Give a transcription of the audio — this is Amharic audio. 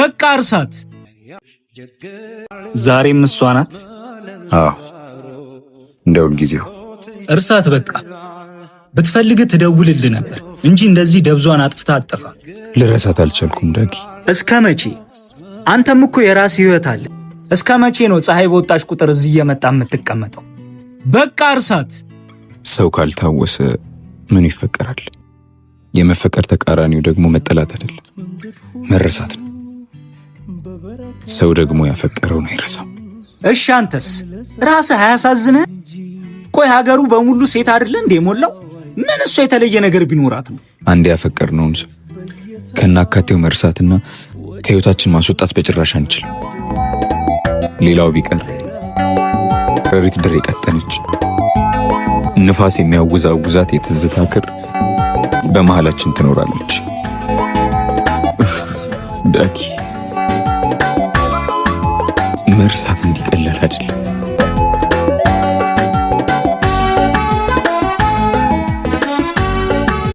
በቃ እርሳት። ዛሬም እሷ ናት። እንደውል ጊዜው እርሳት በቃ። ብትፈልግ ትደውልልህ ነበር እንጂ እንደዚህ ደብዟን አጥፍታ አጠፋ። ልረሳት አልቻልኩም ዳጊ። እስከ መቼ? አንተም እኮ የራስህ ህይወት አለ። እስከ መቼ ነው ፀሐይ በወጣች ቁጥር እዚህ እየመጣ የምትቀመጠው? በቃ እርሳት። ሰው ካልታወሰ ምን ይፈቀራል? የመፈቀር ተቃራኒው ደግሞ መጠላት አይደለም መረሳት ነው። ሰው ደግሞ ያፈቀረውን አይረሳም። እሺ አንተስ ራስህ አያሳዝንህ? ቆይ ሀገሩ በሙሉ ሴት አይደለ እንዴ ሞላው? ምን እሷ የተለየ ነገር ቢኖራት ነው? አንድ ያፈቀርነውን ሰው ከናካቴው መርሳትና ከህይወታችን ማስወጣት በጭራሽ አንችልም። ሌላው ቢቀር ረሪት ድር የቀጠነች ንፋስ የሚያወዛውዛት የትዝታ ክር በመሃላችን ትኖራለች። ዳጊ መርሳት እንዲቀላል አይደለም።